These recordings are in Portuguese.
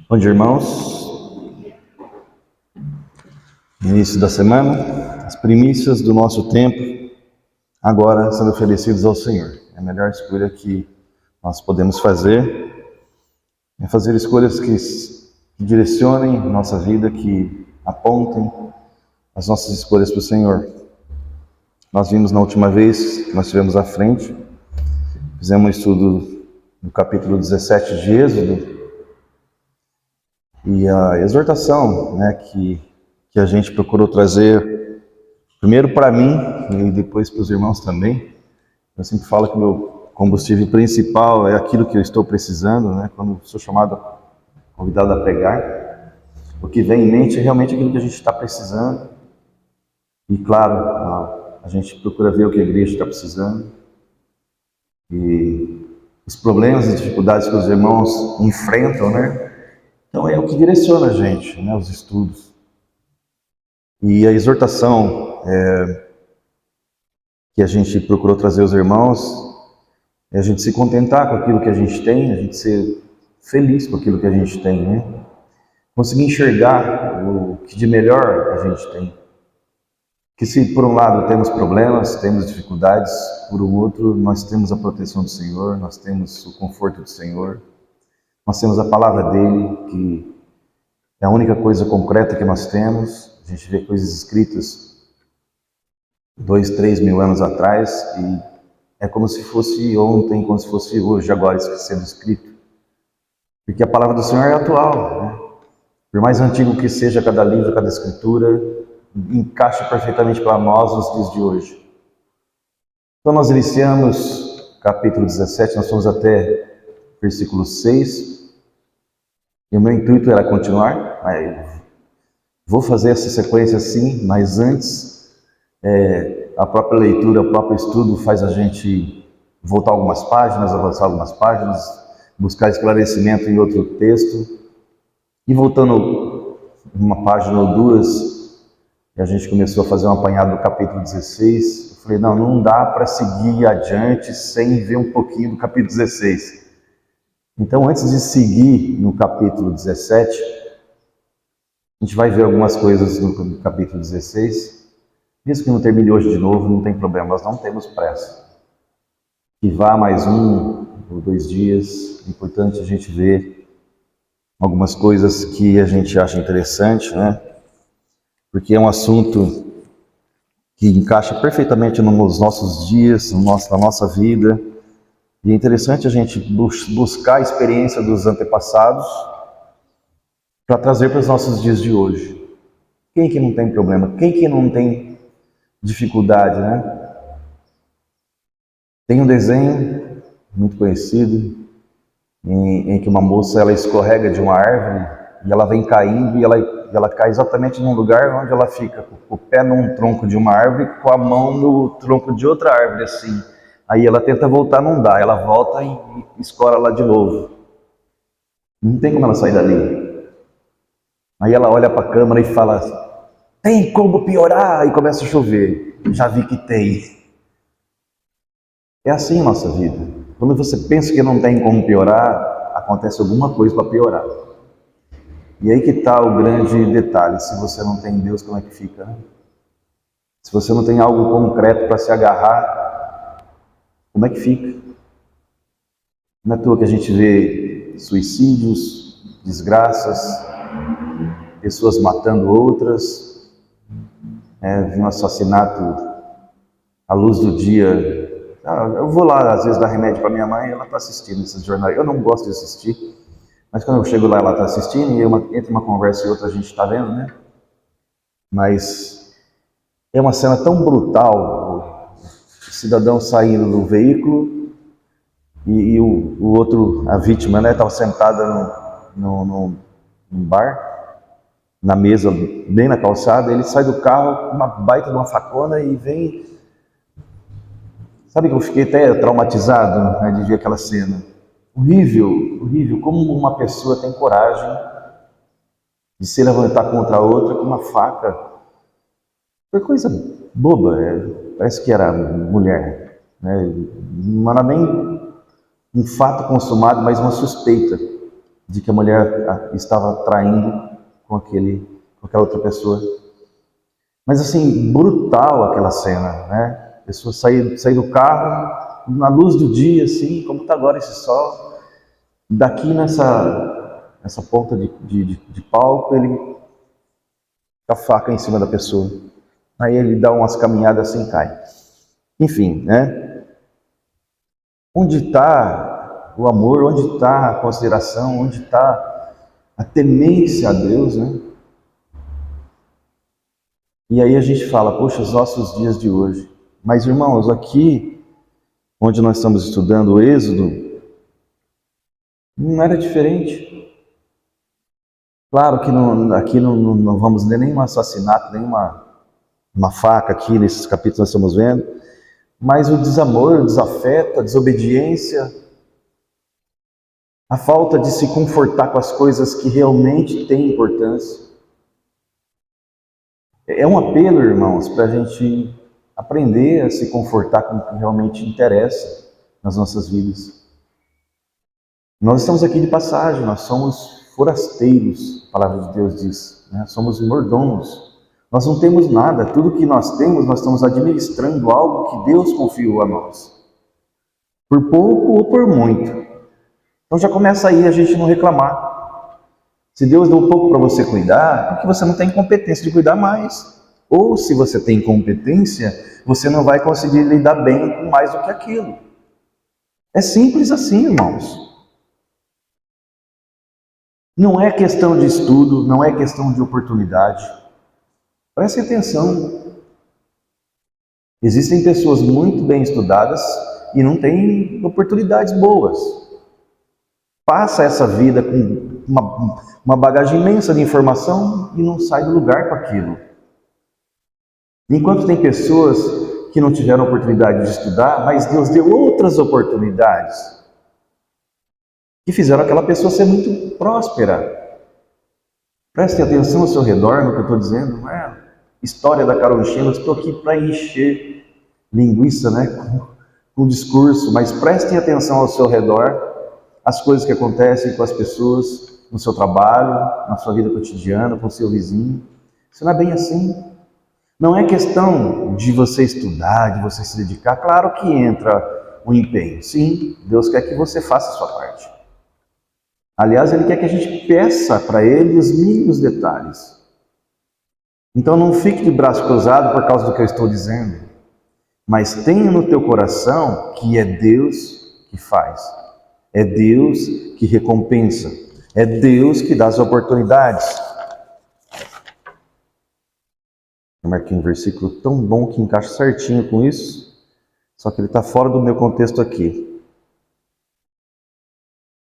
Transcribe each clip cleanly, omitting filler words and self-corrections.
Bom dia, irmãos. Início da semana, as primícias do nosso tempo, agora sendo oferecidos ao Senhor. É a melhor escolha que nós podemos fazer, é fazer escolhas que direcionem nossa vida, que apontem as nossas escolhas para o Senhor. Nós vimos na última vez que nós estivemos à frente, fizemos um estudo no capítulo 17 de Êxodo, e a exortação, que a gente procurou trazer, primeiro para mim e depois para os irmãos também. Eu sempre falo que o meu combustível principal é aquilo que eu estou precisando, quando sou convidado a pregar. O que vem em mente é realmente aquilo que a gente está precisando. E claro, a gente procura ver o que a igreja está precisando. E os problemas e dificuldades que os irmãos enfrentam, Então é o que direciona a gente, os estudos. E a exortação que a gente procurou trazer aos irmãos é a gente se contentar com aquilo que a gente tem, a gente ser feliz com aquilo que a gente tem, Conseguir enxergar o que de melhor a gente tem. Que se por um lado temos problemas, temos dificuldades, por um outro nós temos a proteção do Senhor, nós temos o conforto do Senhor, nós temos a palavra dele, que é a única coisa concreta que nós temos. A gente vê coisas escritas 2, 3 mil anos atrás e é como se fosse ontem, como se fosse hoje, agora sendo escrito. Porque a palavra do Senhor é atual, Por mais antigo que seja cada livro, cada escritura, encaixa perfeitamente para nós nos dias de hoje. Então nós iniciamos capítulo 17, nós fomos até versículo 6. E o meu intuito era continuar, vou fazer essa sequência sim, mas antes, a própria leitura, o próprio estudo faz a gente voltar algumas páginas, avançar algumas páginas, buscar esclarecimento em outro texto. E voltando uma página ou duas, a gente começou a fazer um apanhado do capítulo 16. Eu falei, não dá para seguir adiante sem ver um pouquinho do capítulo 16. Então, antes de seguir no capítulo 17, a gente vai ver algumas coisas no capítulo 16. Mesmo que não termine hoje de novo, não tem problema, nós não temos pressa. Que vá mais 1 ou 2 dias, é importante a gente ver algumas coisas que a gente acha interessante, Porque é um assunto que encaixa perfeitamente nos nossos dias, na nossa vida. E é interessante a gente buscar a experiência dos antepassados para trazer para os nossos dias de hoje. Quem que não tem problema? Quem que não tem dificuldade, Tem um desenho muito conhecido em que uma moça ela escorrega de uma árvore e ela vem caindo e ela cai exatamente num lugar onde ela fica com o pé num tronco de uma árvore, com a mão no tronco de outra árvore, assim. Aí ela tenta voltar, não dá, ela volta e escora lá de novo. Não tem como ela sair dali. Aí ela olha para a câmera e fala, tem como piorar? E começa a chover. Já vi que tem. É assim a nossa vida. Quando você pensa que não tem como piorar, acontece alguma coisa para piorar. E aí que está o grande detalhe. Se você não tem Deus, como é que fica? Se você não tem algo concreto para se agarrar, como é que fica? Não é à toa que a gente vê suicídios, desgraças, pessoas matando outras, um assassinato à luz do dia. Eu vou lá, às vezes, dar remédio para minha mãe e ela está assistindo esses jornais. Eu não gosto de assistir, mas quando eu chego lá, ela está assistindo e entre uma conversa e outra a gente está vendo, Mas é uma cena tão brutal, o cidadão saindo do veículo e o outro, a vítima, estava sentada num bar, na mesa, bem na calçada, ele sai do carro com uma baita de uma facona e vem... Sabe que eu fiquei até traumatizado, de ver aquela cena. Horrível, horrível, como uma pessoa tem coragem de se levantar contra a outra com uma faca. Foi coisa boba, parece que era mulher, Não era nem um fato consumado, mas uma suspeita. de que a mulher estava traindo com aquela outra pessoa. Mas assim, brutal aquela cena, né? A pessoa sair do carro, na luz do dia, assim, como está agora esse sol, daqui nessa ponta de palco, ele com a faca em cima da pessoa. Aí ele dá umas caminhadas assim e cai. Enfim, né? Onde está o amor? Onde está a consideração? Onde está a temência a Deus, né? E aí a gente fala, poxa, os nossos dias de hoje. Mas, irmãos, aqui, onde nós estamos estudando o Êxodo, não era diferente. Claro que aqui não vamos ler nenhum assassinato, nenhuma faca aqui nesses capítulos que nós estamos vendo, mas o desamor, o desafeto, a desobediência, a falta de se confortar com as coisas que realmente têm importância. É um apelo, irmãos, para a gente aprender a se confortar com o que realmente interessa nas nossas vidas. Nós estamos aqui de passagem, nós somos forasteiros, a palavra de Deus diz, né? Somos mordomos. Nós não temos nada, tudo que nós temos, nós estamos administrando algo que Deus confiou a nós. Por pouco ou por muito. Então já começa aí a gente não reclamar. Se Deus deu pouco para você cuidar, porque você não tem competência de cuidar mais. Ou se você tem competência, você não vai conseguir lidar bem com mais do que aquilo. É simples assim, irmãos. Não é questão de estudo, não é questão de oportunidade. Preste atenção. Existem pessoas muito bem estudadas e não têm oportunidades boas. Passa essa vida com uma bagagem imensa de informação e não sai do lugar com aquilo. Enquanto tem pessoas que não tiveram oportunidade de estudar, mas Deus deu outras oportunidades que fizeram aquela pessoa ser muito próspera. Preste atenção ao seu redor no que eu estou dizendo, não é história da carochinha, eu estou aqui para encher linguiça, né, com o discurso, mas prestem atenção ao seu redor, as coisas que acontecem com as pessoas no seu trabalho, na sua vida cotidiana, com o seu vizinho. Isso não é bem assim. Não é questão de você estudar, de você se dedicar. Claro que entra o empenho. Sim, Deus quer que você faça a sua parte. Aliás, Ele quer que a gente peça para Ele os mínimos detalhes. Então não fique de braço cruzado por causa do que eu estou dizendo. Mas tenha no teu coração que é Deus que faz. É Deus que recompensa. É Deus que dá as oportunidades. Eu marquei um versículo tão bom que encaixa certinho com isso, só que ele está fora do meu contexto aqui.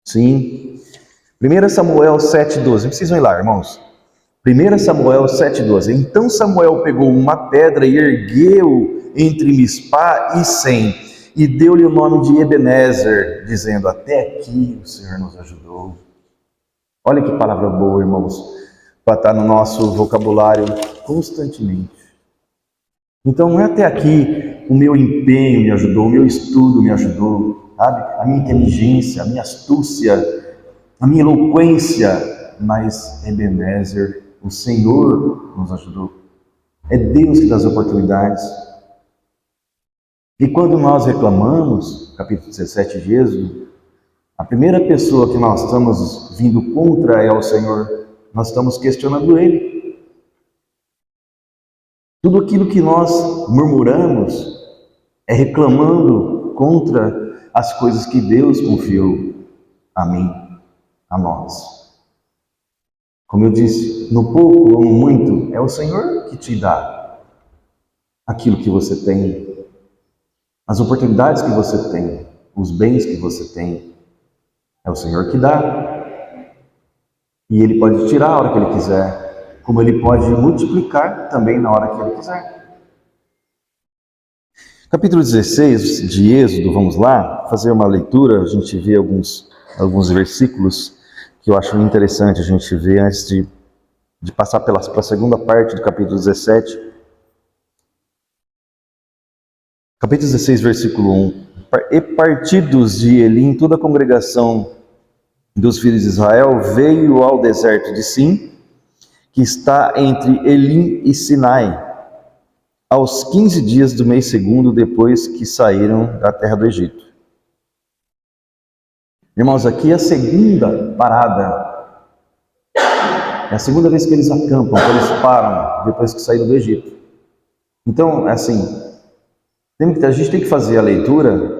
Sim. 1 Samuel 7,12. Não precisam ir lá, irmãos. 1 Samuel 7,12. Então Samuel pegou uma pedra e ergueu entre Mispá e Sem, e deu-lhe o nome de Ebenezer, dizendo: até aqui o Senhor nos ajudou. Olha que palavra boa, irmãos, para estar no nosso vocabulário constantemente. Então não é até aqui o meu empenho me ajudou, o meu estudo me ajudou, sabe? A minha inteligência, a minha astúcia, a minha eloquência, mas Ebenezer, o Senhor nos ajudou. É Deus que dá as oportunidades. E quando nós reclamamos, capítulo 17 de Êxodo, a primeira pessoa que nós estamos vindo contra é o Senhor. Nós estamos questionando Ele. Tudo aquilo que nós murmuramos é reclamando contra as coisas que Deus confiou a mim, a nós. Como eu disse, no pouco ou no muito, é o Senhor que te dá aquilo que você tem, as oportunidades que você tem, os bens que você tem. É o Senhor que dá. E Ele pode tirar a hora que Ele quiser, como Ele pode multiplicar também na hora que Ele quiser. Capítulo 16 de Êxodo, vamos lá, fazer uma leitura, a gente vê alguns versículos que eu acho interessante a gente ver antes de passar para a segunda parte do capítulo 17. Capítulo 16, versículo 1. E partidos de Elim, toda a congregação dos filhos de Israel veio ao deserto de Sim, que está entre Elim e Sinai, aos 15 dias do mês segundo, depois que saíram da terra do Egito. Irmãos, aqui é a segunda parada, é a segunda vez que eles acampam, que eles param, depois que saíram do Egito. Então, assim, a gente tem que fazer a leitura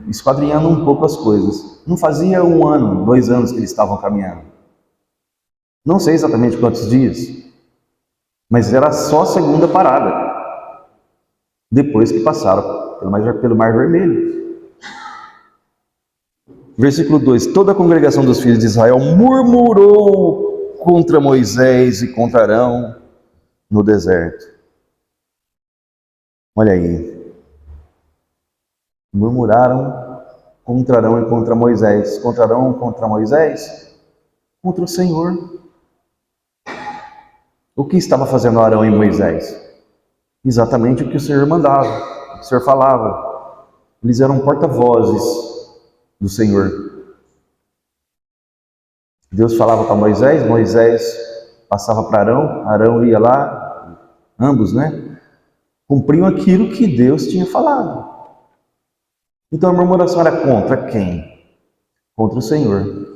esquadrinhando um pouco as coisas. Não fazia 1 ano, 2 anos que eles estavam caminhando. Não sei exatamente quantos dias, mas era só a segunda parada, depois que passaram pelo Mar Vermelho. Versículo 2: toda a congregação dos filhos de Israel murmurou contra Moisés e contra Arão no deserto. Olha aí. Murmuraram contra Arão e contra Moisés. Contra Arão e contra Moisés? Contra o Senhor. O que estava fazendo Arão e Moisés? Exatamente o que o Senhor mandava, o que o Senhor falava. Eles eram porta-vozes do Senhor. Deus falava para Moisés, Moisés passava para Arão, Arão ia lá, ambos, cumpriam aquilo que Deus tinha falado. Então a murmuração era contra quem? Contra o Senhor.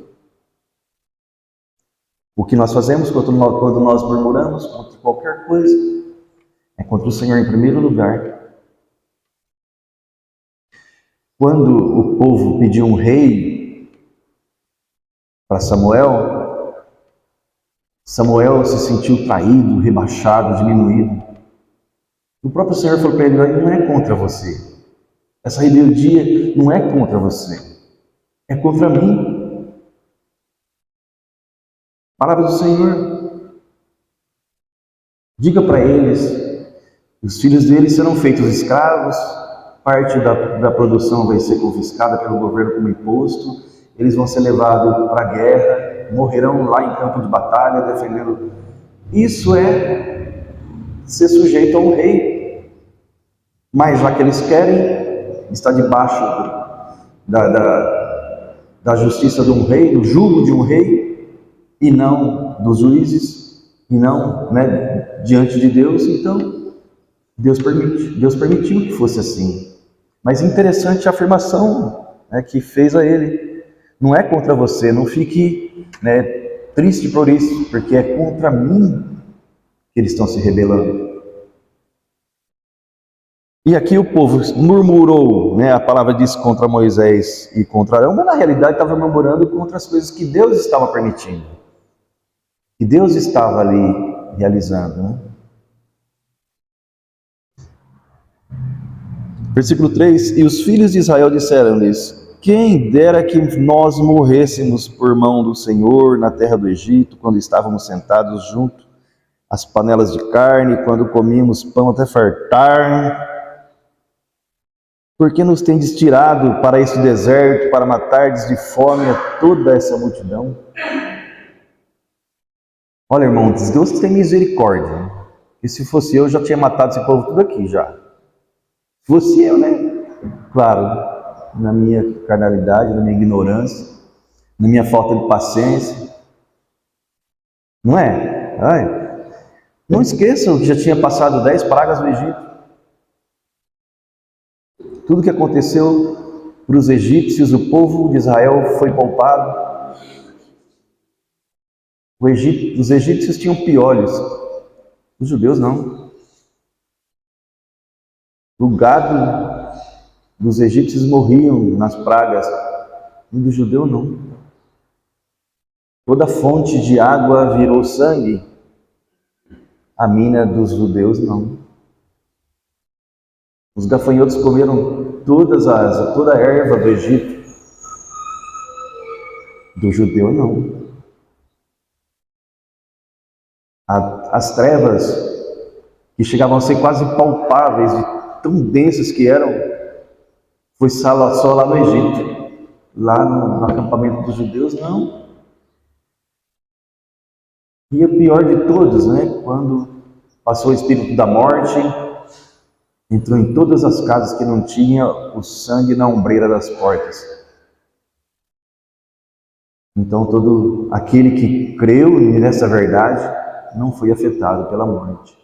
O que nós fazemos quando nós murmuramos contra qualquer coisa é contra o Senhor em primeiro lugar. Quando o povo pediu um rei para Samuel, Samuel se sentiu traído, rebaixado, diminuído. O próprio Senhor falou para ele: não é contra você. Essa rebeldia não é contra você, é contra mim. Palavra do Senhor. Diga para eles: os filhos deles serão feitos escravos, parte da produção vai ser confiscada pelo governo como imposto, eles vão ser levados para a guerra, morrerão lá em campo de batalha, defendendo. Isso é ser sujeito a um rei. Mas já que eles querem estar debaixo da justiça de um rei, do jugo de um rei, e não dos juízes, e não diante de Deus, então Deus permitiu que fosse assim. Mas interessante a afirmação que fez a ele: não é contra você, não fique triste por isso, porque é contra mim que eles estão se rebelando. E aqui o povo murmurou, a palavra diz contra Moisés e contra Arão, mas na realidade estava murmurando contra as coisas que Deus estava permitindo, que Deus estava ali realizando. Versículo 3: e os filhos de Israel disseram-lhes: quem dera que nós morrêssemos por mão do Senhor na terra do Egito, quando estávamos sentados junto às panelas de carne, quando comíamos pão até fartar. Por que nos tendes tirado para este deserto, para matardes de fome a toda essa multidão? Olha, irmão, Deus tem misericórdia. E se fosse eu, já tinha matado esse povo tudo aqui já. Se fosse eu, Claro, na minha carnalidade, na minha ignorância, na minha falta de paciência. Não é? Não esqueçam que já tinha passado 10 pragas no Egito. Tudo que aconteceu para os egípcios, o povo de Israel foi poupado. Os egípcios tinham piolhos, os judeus não. O gado dos egípcios morriam nas pragas, e do judeu não. Toda fonte de água virou sangue, a mina dos judeus não. Os gafanhotos comeram toda a erva do Egito, do judeu não. As trevas, que chegavam a ser quase palpáveis, de tão densas que eram, foi só lá no Egito. Lá no acampamento dos judeus, não. E o pior de todos, quando passou o espírito da morte, entrou em todas as casas que não tinha o sangue na ombreira das portas. Então todo aquele que creu nessa verdade não foi afetado pela morte.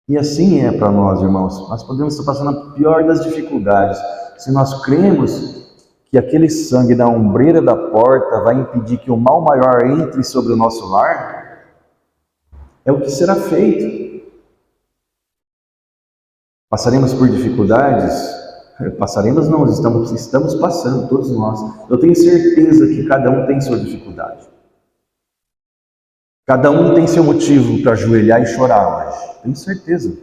E assim é para nós, irmãos. Nós podemos estar passando a pior das dificuldades. Se nós cremos que aquele sangue da ombreira da porta vai impedir que o mal maior entre sobre o nosso lar, é o que será feito. Passaremos por dificuldades? Passaremos não, estamos passando, todos nós. Eu tenho certeza que cada um tem sua dificuldade. Cada um tem seu motivo para ajoelhar e chorar hoje. Tenho certeza.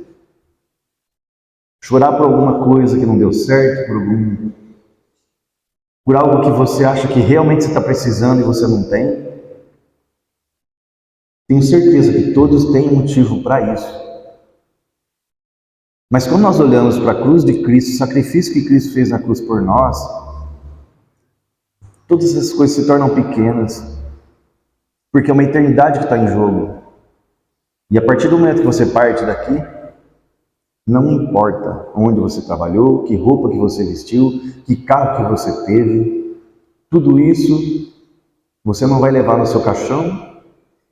Chorar por alguma coisa que não deu certo, por algo que você acha que realmente você está precisando e você não tem. Tenho certeza que todos têm motivo para isso. Mas quando nós olhamos para a cruz de Cristo, o sacrifício que Cristo fez na cruz por nós, todas essas coisas se tornam pequenas. Porque é uma eternidade que está em jogo. E a partir do momento que você parte daqui, não importa onde você trabalhou, que roupa que você vestiu, que carro que você teve, tudo isso você não vai levar no seu caixão,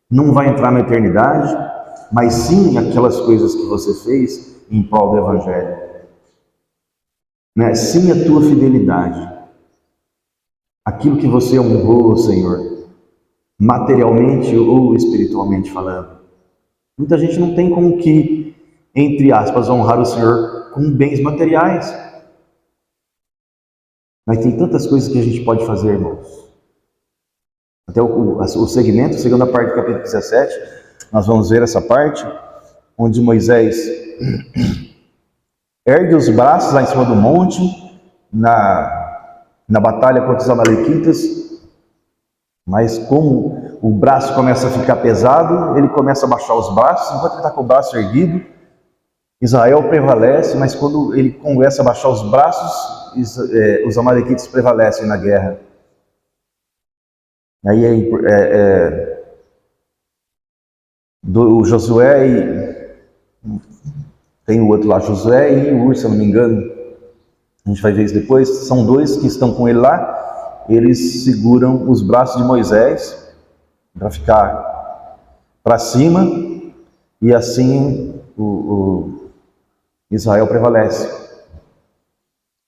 não vai entrar na eternidade, mas sim aquelas coisas que você fez em prol do Evangelho. Né? Sim a tua fidelidade. Aquilo que você honrou, Senhor, materialmente ou espiritualmente falando. Muita gente não tem como que, entre aspas, honrar o Senhor com bens materiais. Mas tem tantas coisas que a gente pode fazer, irmãos. Até o segmento, segunda parte do capítulo 17, nós vamos ver essa parte, onde Moisés ergue os braços lá em cima do monte, na batalha contra os amalequitas, mas como o braço começa a ficar pesado, ele começa a baixar os braços, enquanto ele está com o braço erguido, Israel prevalece, mas quando ele começa a baixar os braços, os amalequitas prevalecem na guerra. Aí o Josué tem o outro lá, Josué e Ur, se eu não me engano, a gente vai ver isso depois, são dois que estão com ele lá, eles seguram os braços de Moisés para ficar para cima, e assim o Israel prevalece.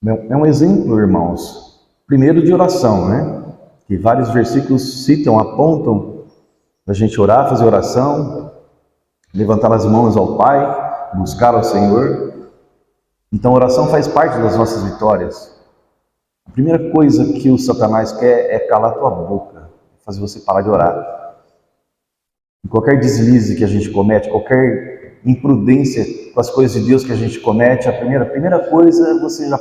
É um exemplo, irmãos, primeiro de oração, né? Que vários versículos citam, apontam para a gente orar, fazer oração, levantar as mãos ao Pai, buscar ao Senhor. Então a oração faz parte das nossas vitórias. A primeira coisa que o Satanás quer é calar tua boca, fazer você parar de orar. Em qualquer deslize que a gente comete, qualquer imprudência com as coisas de Deus que a gente comete, a primeira coisa, você já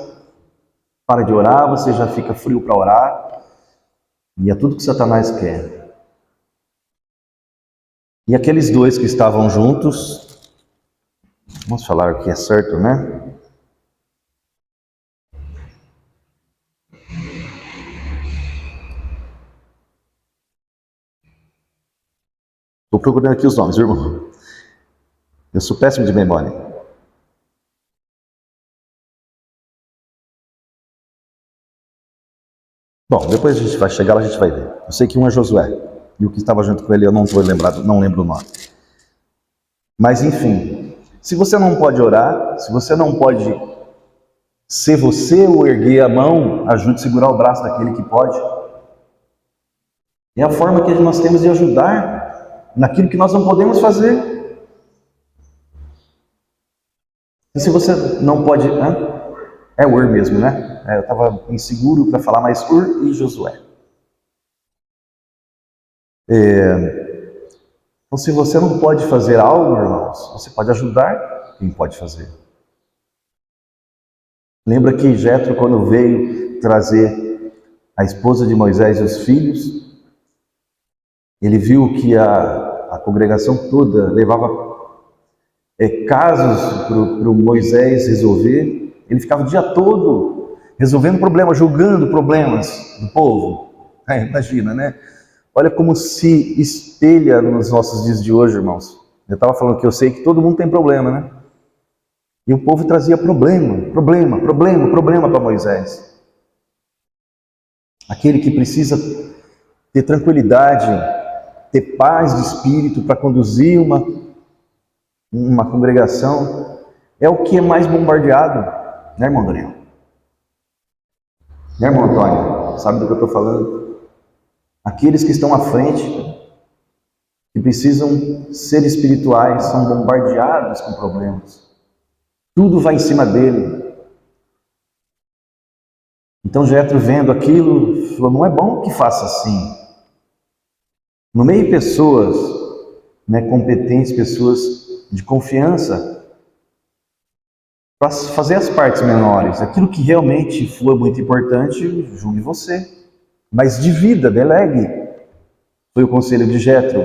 para de orar, você já fica frio para orar. E é tudo que Satanás quer. E aqueles dois que estavam juntos, vamos falar o que é certo, né? Estou procurando aqui os nomes, irmão. Eu sou péssimo de memória. Bom, depois a gente vai chegar lá, a gente vai ver. Eu sei que um é Josué, e o que estava junto com ele eu não estou lembrado, não lembro o nome. Mas enfim, se você não pode orar, se você não pode ser você ou erguer a mão, ajude a segurar o braço daquele que pode. É a forma que nós temos de ajudar naquilo que nós não podemos fazer. E se você não pode... É Ur mesmo, né? Eu estava inseguro para falar, mas Ur e Josué. Então, se você não pode fazer algo, irmãos, você pode ajudar quem pode fazer. Lembra que Jetro, quando veio trazer a esposa de Moisés e os filhos, ele viu que a congregação toda levava casos para o Moisés resolver. Ele ficava o dia todo resolvendo problemas, julgando problemas do povo. Imagina, né? Olha como se espelha nos nossos dias de hoje, irmãos. Eu estava falando que eu sei que todo mundo tem problema, né? E o povo trazia problema para Moisés. aquele que precisa ter tranquilidade, ter paz de espírito para conduzir uma congregação, é o que é mais bombardeado, né, irmão Daniel? Né, irmão Antônio? Sabe do que eu estou falando? Aqueles que estão à frente, que precisam ser espirituais, são bombardeados com problemas. Tudo vai em cima dele. Então Jetro, vendo aquilo, falou: não é bom que faça assim. No meio de pessoas, né, competentes, pessoas de confiança, para fazer as partes menores. Aquilo que realmente for muito importante, julgue você. Mas divida, delegue. Foi o conselho de Jetro.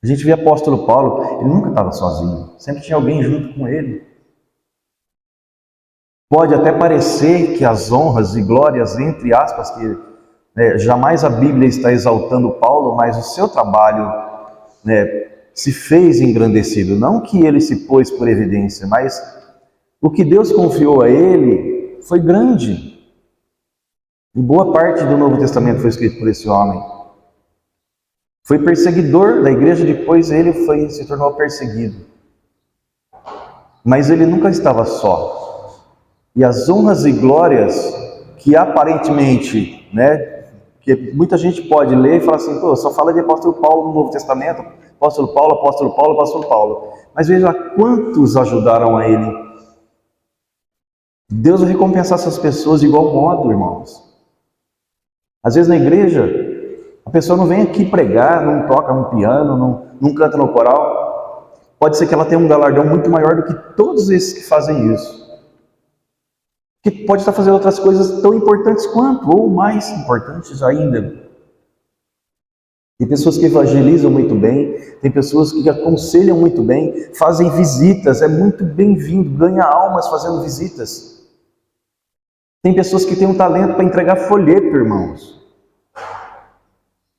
A gente vê o apóstolo Paulo, ele nunca estava sozinho. Sempre tinha alguém junto com ele. Pode até parecer que as honras e glórias, entre aspas, que jamais a Bíblia está exaltando Paulo, mas o seu trabalho, se fez engrandecido. Não que ele se pôs por evidência, mas o que Deus confiou a ele foi grande. E boa parte do Novo Testamento foi escrito por esse homem. Foi perseguidor da igreja, depois ele se tornou perseguido. Mas ele nunca estava só. E as honras e glórias que aparentemente, que muita gente pode ler e falar assim: pô, só fala de apóstolo Paulo no Novo Testamento, apóstolo Paulo, apóstolo Paulo, apóstolo Paulo. Mas veja quantos ajudaram a ele. Deus vai recompensar essas pessoas de igual modo, irmãos. Às vezes na igreja, a pessoa não vem aqui pregar, não toca no piano, não canta no coral. Pode ser que ela tenha um galardão muito maior do que todos esses que fazem isso. Que pode estar fazendo outras coisas tão importantes quanto, ou mais importantes ainda. Tem pessoas que evangelizam muito bem, tem pessoas que aconselham muito bem, fazem visitas, é muito bem-vindo, ganha almas fazendo visitas. Tem pessoas que têm um talento para entregar folheto, irmãos.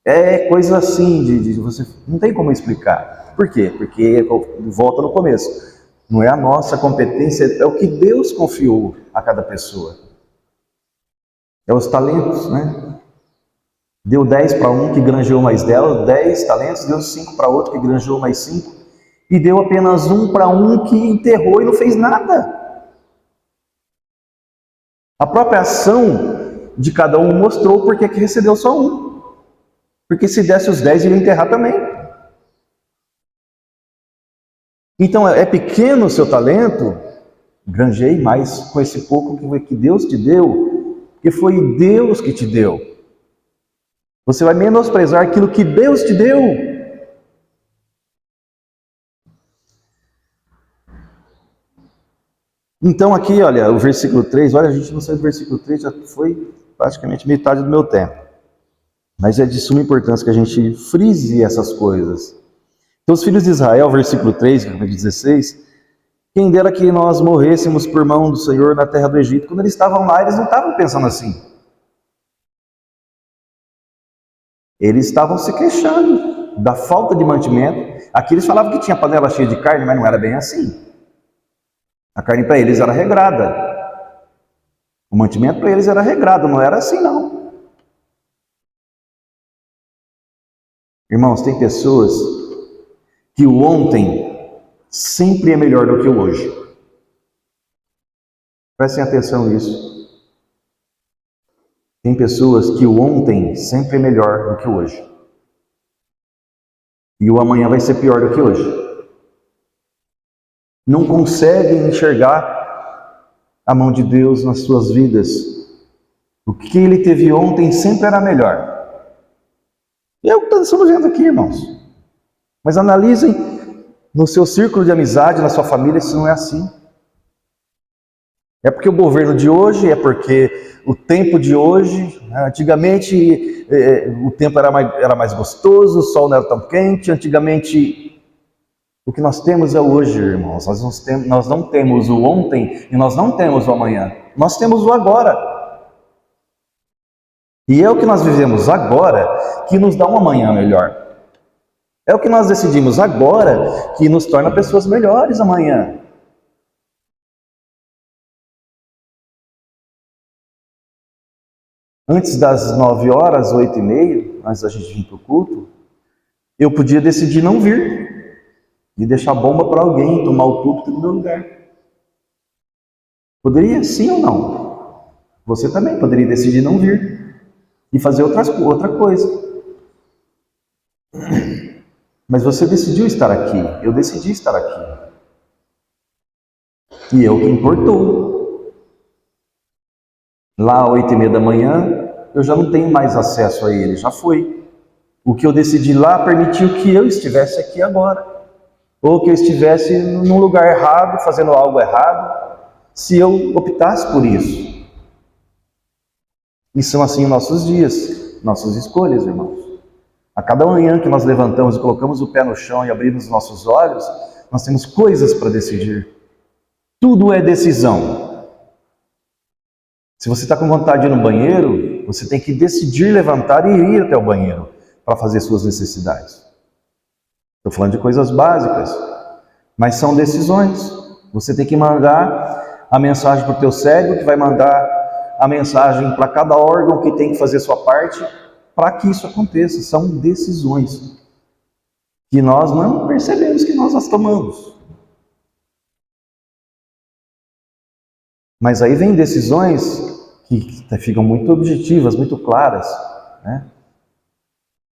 É coisa assim, de você não tem como explicar. Por quê? Porque, volta no começo, não é a nossa competência, é o que Deus confiou a cada pessoa. É os talentos, né? Deu 10 para um que granjeou mais 10 talentos, deu 5 para outro que granjeou mais 5, e deu apenas 1 para um que enterrou e não fez nada. A própria ação de cada um mostrou porque que recebeu só um. Porque se desse os 10, ele ia enterrar também. Então, é pequeno o seu talento, granjei mais com esse pouco que Deus te deu, porque foi Deus que te deu. Você vai menosprezar aquilo que Deus te deu. Então aqui, olha, o versículo 3, olha, a gente não sabe o versículo 3, já foi praticamente metade do meu tempo. Mas é de suma importância que a gente frise essas coisas. Então os filhos de Israel, versículo 3, capítulo 16, quem dera que nós morrêssemos por mão do Senhor na terra do Egito. Quando eles estavam lá, eles não estavam pensando assim. Eles estavam se queixando da falta de mantimento. Aqui eles falavam que tinha panela cheia de carne, mas não era bem assim. A carne para eles era regrada. O mantimento para eles era regrado, não era assim não. Irmãos, tem pessoas que o ontem sempre é melhor do que o hoje. Prestem atenção nisso. Tem pessoas que o ontem sempre é melhor do que o hoje. E o amanhã vai ser pior do que hoje. Não conseguem enxergar a mão de Deus nas suas vidas. O que ele teve ontem sempre era melhor. E é o que estamos vendo aqui, irmãos. Mas analisem no seu círculo de amizade, na sua família, se não é assim. É porque o governo de hoje, é porque o tempo de hoje, antigamente o tempo era mais gostoso, o sol não era tão quente, antigamente o que nós temos é o hoje, irmãos. Nós não temos o ontem e nós não temos o amanhã. Nós temos o agora. E é o que nós vivemos agora que nos dá um amanhã melhor. É o que nós decidimos agora que nos torna pessoas melhores amanhã. antes das 9 horas, 8h30, antes da gente vir para o culto, eu podia decidir não vir e deixar bomba para alguém tomar o púlpito no meu lugar. Poderia, sim ou não? Você também poderia decidir não vir e fazer outra coisa. Mas você decidiu estar aqui, eu decidi estar aqui. E eu que importou. Lá às 8h30 da manhã, eu já não tenho mais acesso a ele, já foi. O que eu decidi lá permitiu que eu estivesse aqui agora. Ou que eu estivesse num lugar errado, fazendo algo errado, se eu optasse por isso. E são assim nossos dias, nossas escolhas, irmãos. A cada manhã que nós levantamos e colocamos o pé no chão e abrimos os nossos olhos, nós temos coisas para decidir. Tudo é decisão. Se você está com vontade de ir no banheiro, você tem que decidir levantar e ir até o banheiro para fazer suas necessidades. Estou falando de coisas básicas, mas são decisões. Você tem que mandar a mensagem para o teu cérebro, que vai mandar a mensagem para cada órgão que tem que fazer sua parte para que isso aconteça. São decisões que nós não percebemos que nós as tomamos. Mas aí vem decisões que ficam muito objetivas, muito claras, né?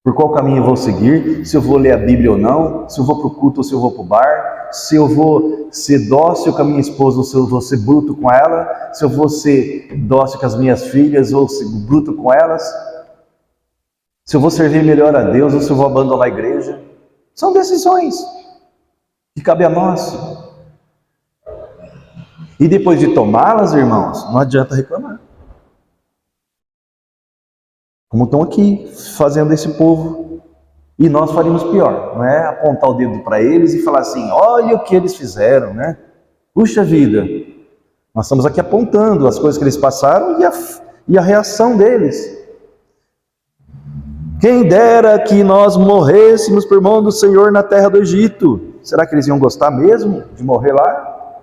Por qual caminho eu vou seguir, se eu vou ler a Bíblia ou não, se eu vou para o culto ou se eu vou para o bar, se eu vou ser dócil com a minha esposa ou se eu vou ser bruto com ela, se eu vou ser dócil com as minhas filhas ou ser bruto com elas, se eu vou servir melhor a Deus ou se eu vou abandonar a igreja. São decisões que cabe a nós. E depois de tomá-las, irmãos, não adianta reclamar. Como estão aqui, fazendo esse povo. E nós faríamos pior, não é apontar o dedo para eles e falar assim, olha o que eles fizeram, né? Puxa vida, nós estamos aqui apontando as coisas que eles passaram e a reação deles. Quem dera que nós morrêssemos por mão do Senhor na terra do Egito. Será que eles iam gostar mesmo de morrer lá?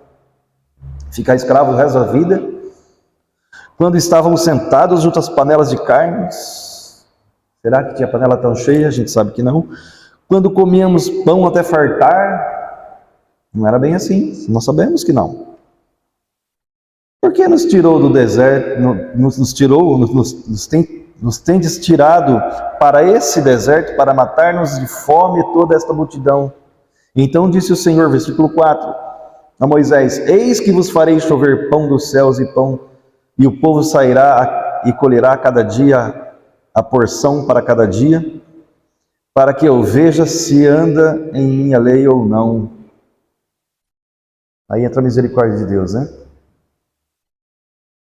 Ficar escravo o resto da vida? Quando estávamos sentados junto às panelas de carnes, será que tinha panela tão cheia? A gente sabe que não. Quando comíamos pão até fartar, não era bem assim, nós sabemos que não. Por que nos tirou do deserto, nos tendes tirado para esse deserto, para matar-nos de fome toda esta multidão? Então disse o Senhor, versículo 4, a Moisés, eis que vos farei chover pão dos céus e o povo sairá e colherá cada dia a porção para cada dia, para que eu veja se anda em minha lei ou não. Aí entra a misericórdia de Deus, né?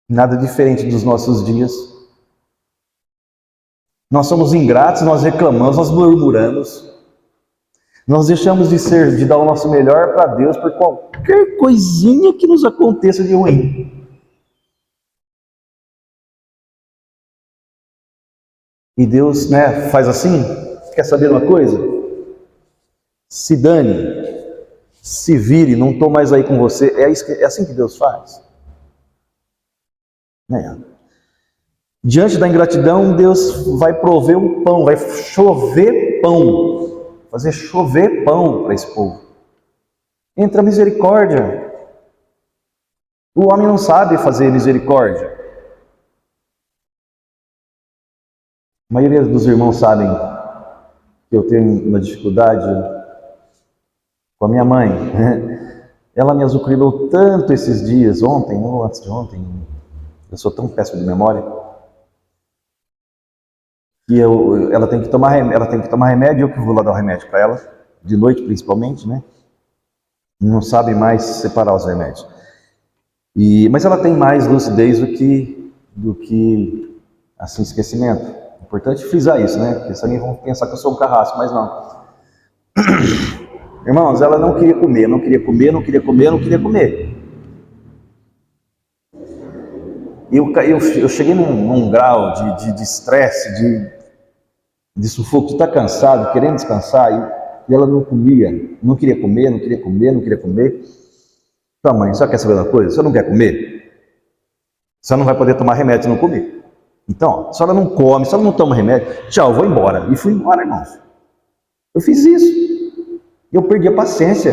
Nada diferente dos nossos dias. Nós somos ingratos, nós reclamamos, nós murmuramos. Nós deixamos de dar o nosso melhor para Deus por qualquer coisinha que nos aconteça de ruim. E Deus, né, faz assim, quer saber uma coisa? Se dane, se vire, não estou mais aí com você. É assim que Deus faz. Diante da ingratidão, Deus vai prover um pão, vai chover pão, fazer chover pão para esse povo. Entra a misericórdia. O homem não sabe fazer misericórdia. A maioria dos irmãos sabem que eu tenho uma dificuldade com a minha mãe. Ela me azucrinou tanto esses dias, ontem ou antes de ontem. Eu sou tão péssimo de memória. E ela tem que tomar remédio, eu que vou lá dar o remédio para ela, de noite principalmente, né? Não sabe mais separar os remédios. Mas ela tem mais lucidez do que assim, esquecimento. Importante frisar isso, né? Porque alguém vão pensar que eu sou um carrasco, mas não. Irmãos, ela não queria comer. Eu cheguei num grau de estresse, de sufoco, de estar cansado, querendo descansar, e ela não comia. Não queria comer. Então, mãe, só quer saber uma coisa? Você não quer comer? Você não vai poder tomar remédio se não comer. Então, ó, a senhora não come, a senhora não toma remédio, tchau, vou embora. E fui embora, irmãos. Eu fiz isso. Eu perdi a paciência.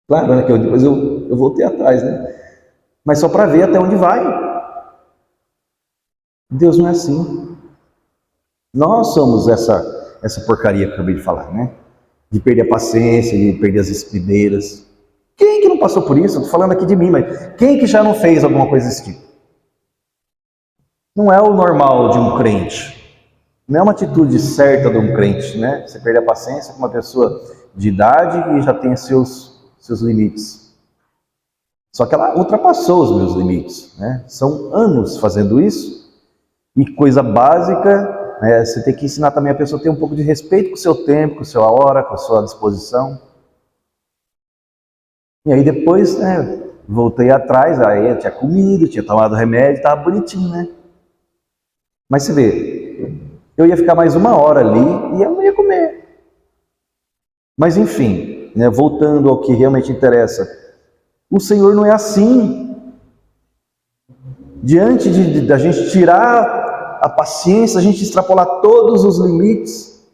Claro, né, que depois eu voltei atrás, né? Mas só para ver até onde vai. Deus não é assim. Nós somos essa porcaria que eu acabei de falar, né? De perder a paciência, de perder as estribeiras. Quem que não passou por isso? Eu estou falando aqui de mim, mas quem que já não fez alguma coisa desse tipo? Não é o normal de um crente. Não é uma atitude certa de um crente, né? Você perder a paciência com uma pessoa de idade e já tem seus limites. Só que ela ultrapassou os meus limites, né? São anos fazendo isso. E coisa básica, né? Você tem que ensinar também a pessoa a ter um pouco de respeito com o seu tempo, com a sua hora, com a sua disposição. E aí depois, né, voltei atrás, aí eu tinha comido, tinha tomado remédio, estava bonitinho, né? Mas você vê, eu ia ficar mais 1 hora ali e eu não ia comer. Mas enfim, né, voltando ao que realmente interessa, o Senhor não é assim. Diante da gente tirar a paciência, a gente extrapolar todos os limites,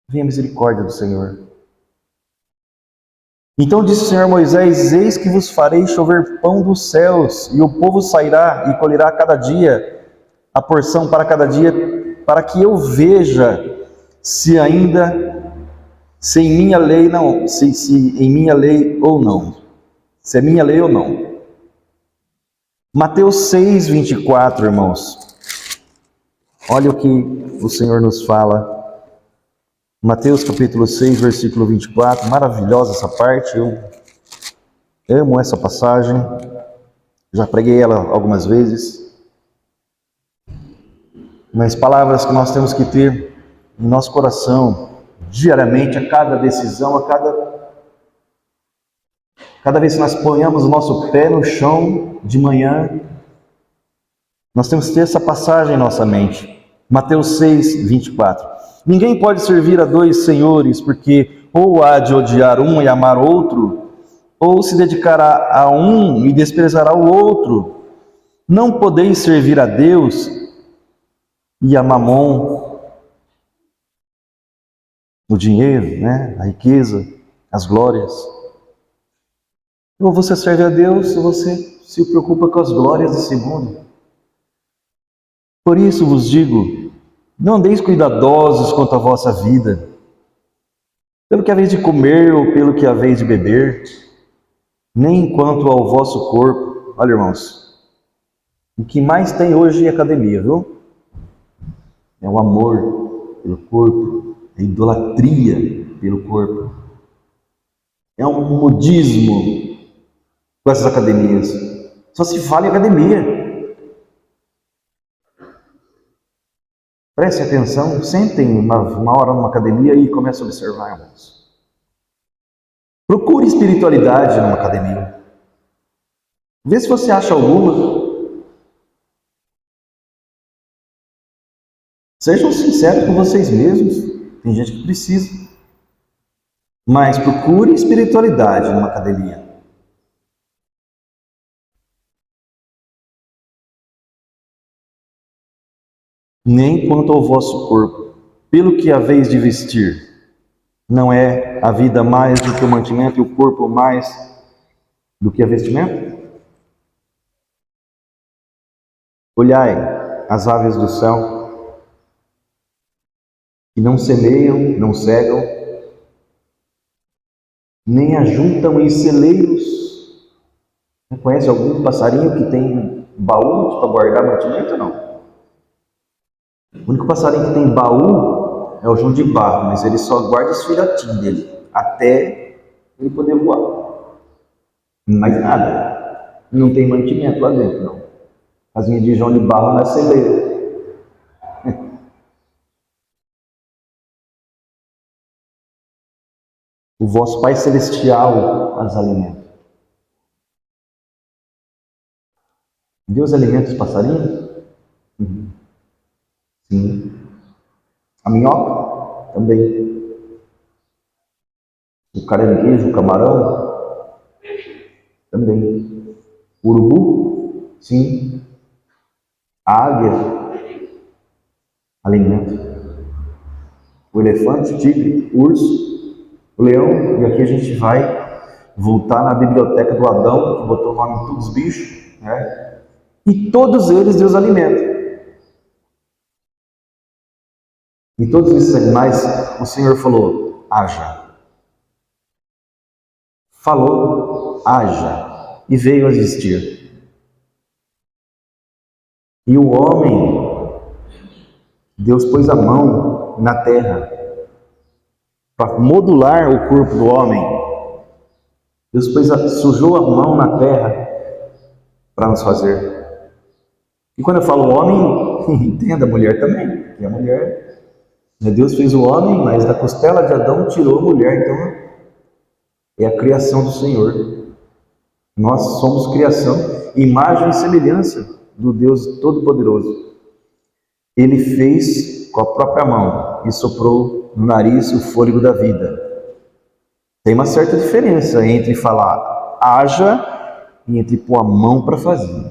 vem a misericórdia do Senhor. Então disse o Senhor a Moisés: eis que vos farei chover pão dos céus, e o povo sairá e colherá cada dia a porção para cada dia, para que eu veja se em minha lei não, se em minha lei ou não, se é minha lei ou não. Mateus 6, 24, irmãos. Olha o que o Senhor nos fala. Mateus capítulo 6, versículo 24. Maravilhosa essa parte, eu amo essa passagem. Já preguei ela algumas vezes. Mas palavras que nós temos que ter em nosso coração, diariamente, a cada decisão, cada vez que nós ponhamos o nosso pé no chão de manhã, nós temos que ter essa passagem em nossa mente. Mateus 6, 24. Ninguém pode servir a 2 senhores, porque ou há de odiar um e amar outro, ou se dedicará a um e desprezará o outro. Não podeis servir a Deus e a Mamon, o dinheiro, né? A riqueza, as glórias. Ou você serve a Deus, ou você se preocupa com as glórias desse mundo. Por isso vos digo, não andeis cuidadosos quanto à vossa vida, pelo que haveis de comer ou pelo que haveis de beber, nem quanto ao vosso corpo. Olha, irmãos, o que mais tem hoje é academia, viu? É o amor pelo corpo, a idolatria pelo corpo. É um modismo com essas academias. Só se fala em academia. Prestem atenção, sentem uma hora numa academia e comecem a observar, irmãos. Procure espiritualidade numa academia. Vê se você acha alguma. Sejam sinceros com vocês mesmos. Tem gente que precisa. Mas procure espiritualidade numa academia. Nem quanto ao vosso corpo, pelo que haveis de vestir. Não é a vida mais do que o mantimento e o corpo mais do que a vestimenta? Olhai as aves do céu, que não semeiam, não cegam, nem ajuntam em celeiros. Conhece algum passarinho que tem baú para guardar mantimento ou não? O único passarinho que tem baú é o João de Barro, mas ele só guarda os filhotinhos dele, até ele poder voar. Mais nada. Não tem mantimento lá dentro, não. Casinha de João de Barro na celeira. O vosso Pai Celestial as alimenta. Deus alimenta os passarinhos? Uhum. Sim. A minhoca? Também. O caranguejo, o camarão? Também. O urubu? Sim. A águia, alimento. O elefante, o tigre, o urso, o leão. E aqui a gente vai voltar na biblioteca do Adão, que botou o nome em todos os bichos, né? E todos eles Deus alimenta. E todos esses animais, o Senhor falou, haja. Falou, haja. E veio a existir. E o homem, Deus pôs a mão na terra para modular o corpo do homem. Deus sujou a mão na terra para nos fazer. E quando eu falo homem, entenda a mulher também. Porque a mulher, Deus fez o homem, mas da costela de Adão tirou a mulher. Então é a criação do Senhor. Nós somos criação, imagem e semelhança do Deus Todo-Poderoso. Ele fez com a própria mão e soprou no nariz o fôlego da vida. Tem uma certa diferença entre falar haja e entre pôr a mão para fazer.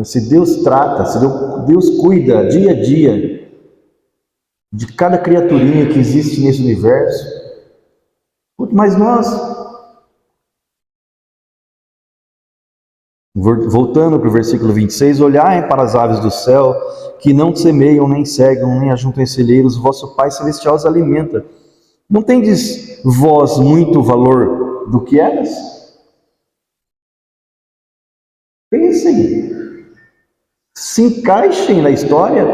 Se Deus trata, se Deus cuida dia a dia de cada criaturinha que existe nesse universo, quanto mais nós. Voltando para o versículo 26, olhai para as aves do céu, que não semeiam, nem cegam, nem ajuntam em celeiros, o vosso Pai Celestial os alimenta. Não tendes vós muito valor do que elas? Pensem, se encaixem na história,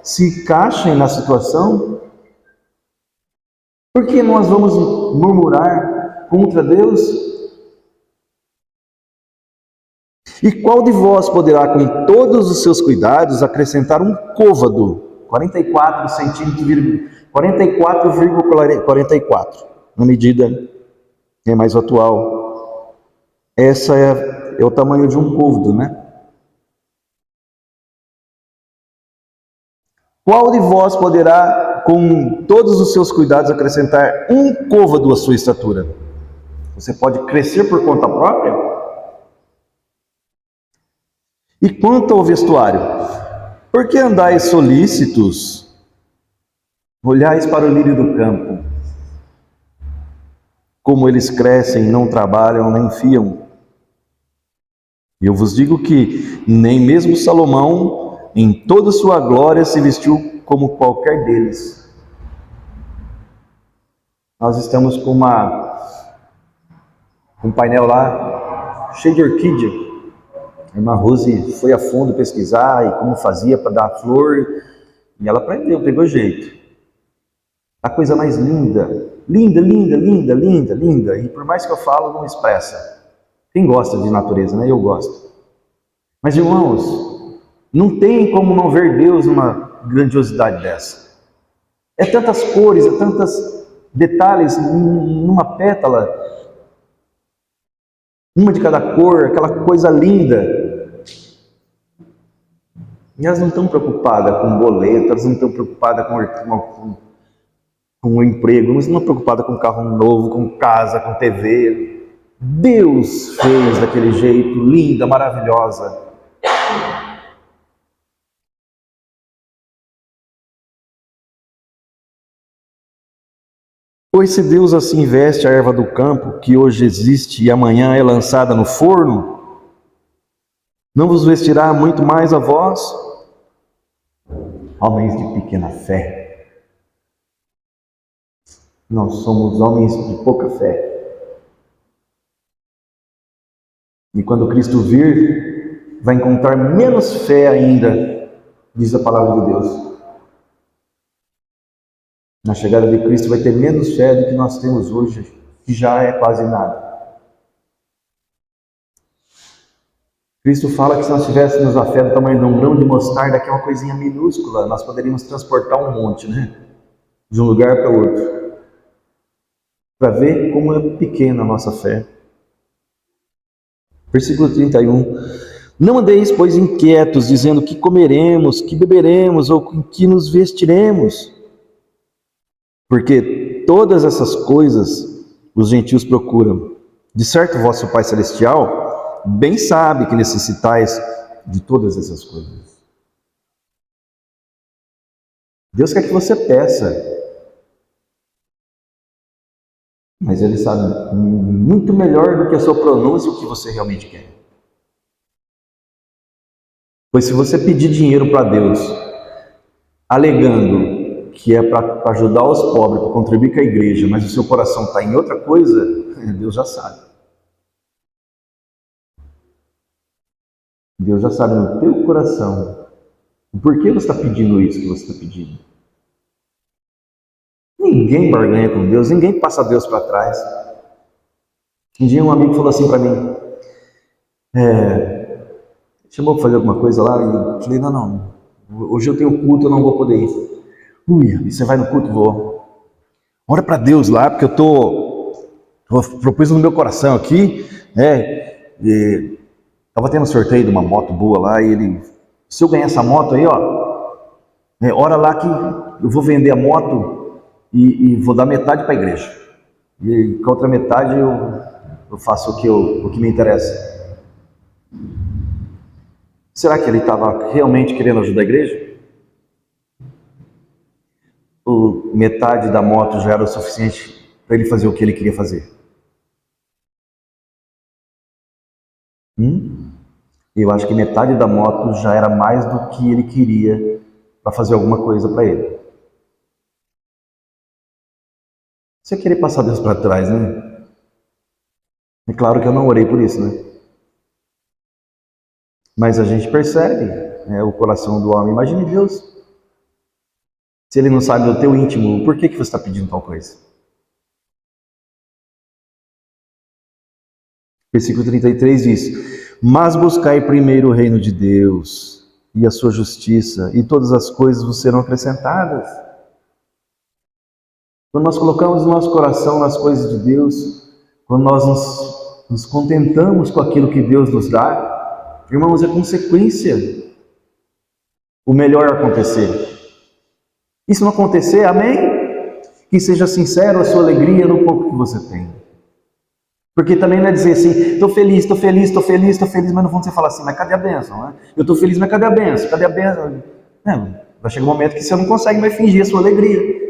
se encaixem na situação. Por que nós vamos murmurar contra Deus? E qual de vós poderá, com todos os seus cuidados, acrescentar um côvado, 44 centímetros, 44,44, na medida é mais atual. Essa é o tamanho de um côvado, né? Qual de vós poderá, com todos os seus cuidados, acrescentar um côvado à sua estatura? Você pode crescer por conta própria? E quanto ao vestuário? Por que andais solícitos? Olhais para o lírio do campo, como eles crescem, não trabalham, nem fiam. E eu vos digo que nem mesmo Salomão, em toda sua glória, se vestiu como qualquer deles. Nós estamos com um painel lá, cheio de orquídea. A irmã Rose foi a fundo pesquisar e como fazia para dar flor, e ela aprendeu, pegou jeito. A coisa mais linda, linda, linda, linda, linda, linda, e por mais que eu falo, não expressa. Quem gosta de natureza, né? Eu gosto. Mas irmãos, não tem como não ver Deus numa grandiosidade dessa. É tantas cores, é tantos detalhes numa pétala, uma de cada cor, aquela coisa linda. E elas não estão preocupadas com boleto, elas não estão preocupadas com o emprego, elas não estão preocupadas com carro novo, com casa, com TV. Deus fez daquele jeito, linda, maravilhosa. Pois se Deus assim veste a erva do campo, que hoje existe e amanhã é lançada no forno, não vos vestirá muito mais a vós, homens de pequena fé? Nós somos homens de pouca fé. E quando Cristo vir, vai encontrar menos fé ainda, diz a palavra de Deus. Na chegada de Cristo vai ter menos fé do que nós temos hoje, que já é quase nada. Cristo fala que se nós tivéssemos a fé do tamanho de um grão de mostarda, que é uma coisinha minúscula, nós poderíamos transportar um monte, né? De um lugar para outro. Para ver como é pequena a nossa fé. Versículo 31. Não andeis, pois, inquietos, dizendo que comeremos, que beberemos, ou com que nos vestiremos. Porque todas essas coisas os gentios procuram. De certo, vosso Pai Celestial bem sabe que necessitais de todas essas coisas. Deus quer que você peça, mas Ele sabe muito melhor do que a sua pronúncia o que você realmente quer. Pois se você pedir dinheiro para Deus, alegando que é para ajudar os pobres, para contribuir com a igreja, mas o seu coração está em outra coisa, Deus já sabe. Deus já sabe no teu coração o porquê você está pedindo isso que você está pedindo. Ninguém barganha com Deus, ninguém passa Deus para trás. Um dia um amigo falou assim para mim, chamou para fazer alguma coisa lá, e eu falei, não, hoje eu tenho culto, eu não vou poder ir. E você vai no culto? Vou. Ora para Deus lá, porque eu propus no meu coração aqui, estava tendo um sorteio de uma moto boa lá, e ele, se eu ganhar essa moto aí, ora lá que eu vou vender a moto e vou dar metade para a igreja. E com a outra metade eu faço o que me interessa. Será que ele estava realmente querendo ajudar a igreja? Ou metade da moto já era o suficiente para ele fazer o que ele queria fazer? Eu acho que metade da moto já era mais do que ele queria para fazer alguma coisa para ele. Você querer passar Deus para trás, né? É claro que eu não orei por isso, né? Mas a gente percebe o coração do homem. Imagine Deus. Se ele não sabe do teu íntimo, por que você está pedindo tal coisa? Versículo 33 diz: mas buscai primeiro o reino de Deus e a sua justiça, e todas as coisas vos serão acrescentadas. Quando nós colocamos o nosso coração nas coisas de Deus, quando nós nos contentamos com aquilo que Deus nos dá, irmãos, é consequência o melhor acontecer. E se não acontecer, amém? Que seja sincero a sua alegria no pouco que você tem. Porque também não é dizer assim, estou feliz, mas no fundo você fala assim, mas cadê a bênção? Né? Eu estou feliz, mas cadê a bênção? Cadê a bênção? Vai chegar um momento que você não consegue mais fingir a sua alegria.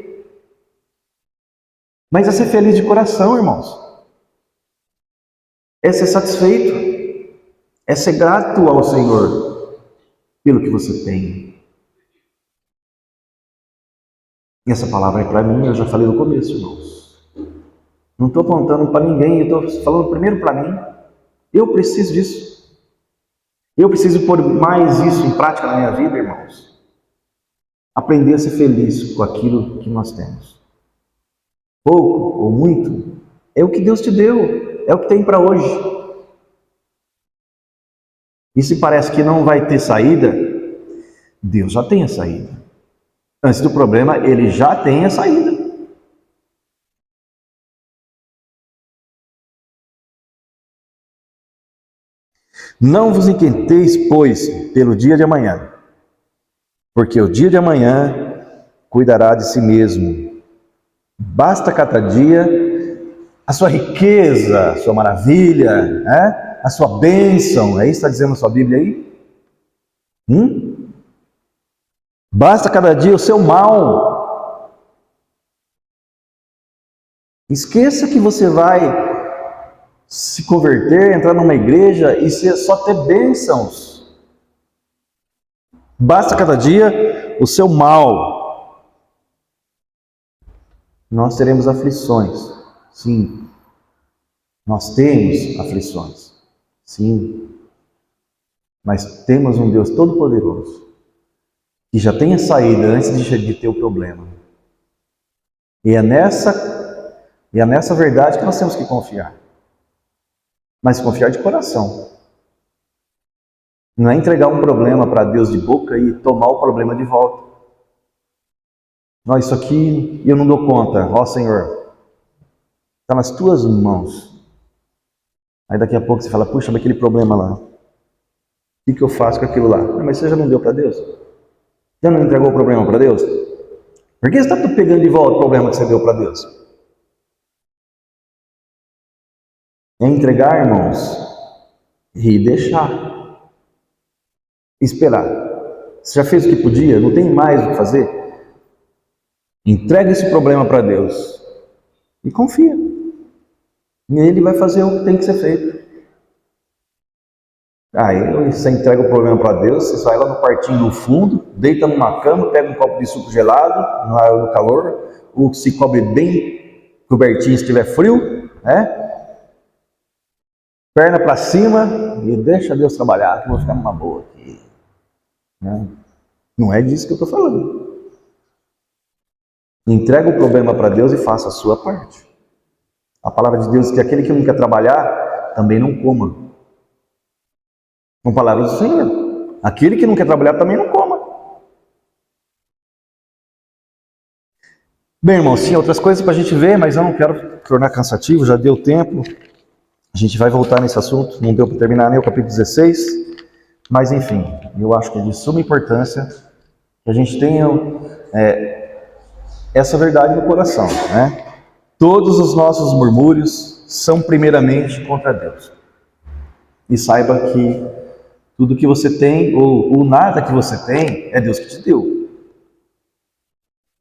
Mas é ser feliz de coração, irmãos. É ser satisfeito. É ser grato ao Senhor pelo que você tem. E essa palavra é para mim, eu já falei no começo, irmãos. Não estou apontando para ninguém, eu estou falando primeiro para mim. Eu preciso disso. Eu preciso pôr mais isso em prática na minha vida, irmãos. Aprender a ser feliz com aquilo que nós temos. Pouco ou muito, é o que Deus te deu, é o que tem para hoje. E se parece que não vai ter saída, Deus já tem a saída. Antes do problema, Ele já tem a saída. Não vos inquieteis, pois, pelo dia de amanhã, porque o dia de amanhã cuidará de si mesmo. Basta cada dia a sua riqueza, a sua maravilha, a sua bênção. É isso que está dizendo a sua Bíblia aí? Basta cada dia o seu mal. Esqueça que você vai se converter, entrar numa igreja e só ter bênçãos. Basta cada dia o seu mal. Nós teremos aflições, sim. Nós temos aflições, sim. Mas temos um Deus todo-poderoso, que já tem a saída antes de ter o problema. E é nessa verdade que nós temos que confiar. Mas confiar de coração. Não é entregar um problema para Deus de boca e tomar o problema de volta. Não, isso aqui eu não dou conta. Ó Senhor, está nas tuas mãos. Aí daqui a pouco você fala, puxa, mas aquele problema lá. O que eu faço com aquilo lá? Não, mas você já não deu para Deus? Já não entregou o problema para Deus? Por que você está pegando de volta o problema que você deu para Deus? É entregar, irmãos, E deixar. Esperar. Você já fez o que podia? Não tem mais o que fazer? Entrega esse problema para Deus. E confia. Ele vai fazer o que tem que ser feito. Aí você entrega o problema para Deus, você vai lá no quartinho no fundo, deita numa cama, pega um copo de suco gelado, no calor, ou se cobre bem cobertinho se estiver frio, né? Perna para cima e deixa Deus trabalhar, que eu vou ficar numa boa aqui. Né? Não é disso que eu estou falando. Entrega o problema para Deus e faça a sua parte. A palavra de Deus diz que aquele que não quer trabalhar, também não coma. Com palavras do Senhor. Aquele que não quer trabalhar também não coma. Bem, irmãos, tinha outras coisas para a gente ver, mas eu não quero tornar cansativo, já deu tempo. A gente vai voltar nesse assunto, não deu para terminar nem o capítulo 16. Mas, enfim, eu acho que é de suma importância que a gente tenha essa verdade no coração, né? Todos os nossos murmúrios são primeiramente contra Deus. E saiba que tudo que você tem, ou nada que você tem, é Deus que te deu.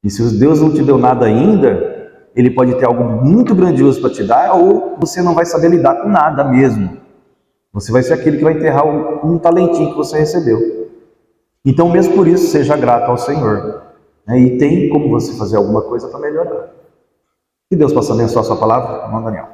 E se Deus não te deu nada ainda, Ele pode ter algo muito grandioso para te dar, ou você não vai saber lidar com nada mesmo. Você vai ser aquele que vai enterrar um talentinho que você recebeu. Então, mesmo por isso, seja grato ao Senhor. E tem como você fazer alguma coisa para melhorar. Que Deus possa abençoar a sua palavra. Irmão Daniel.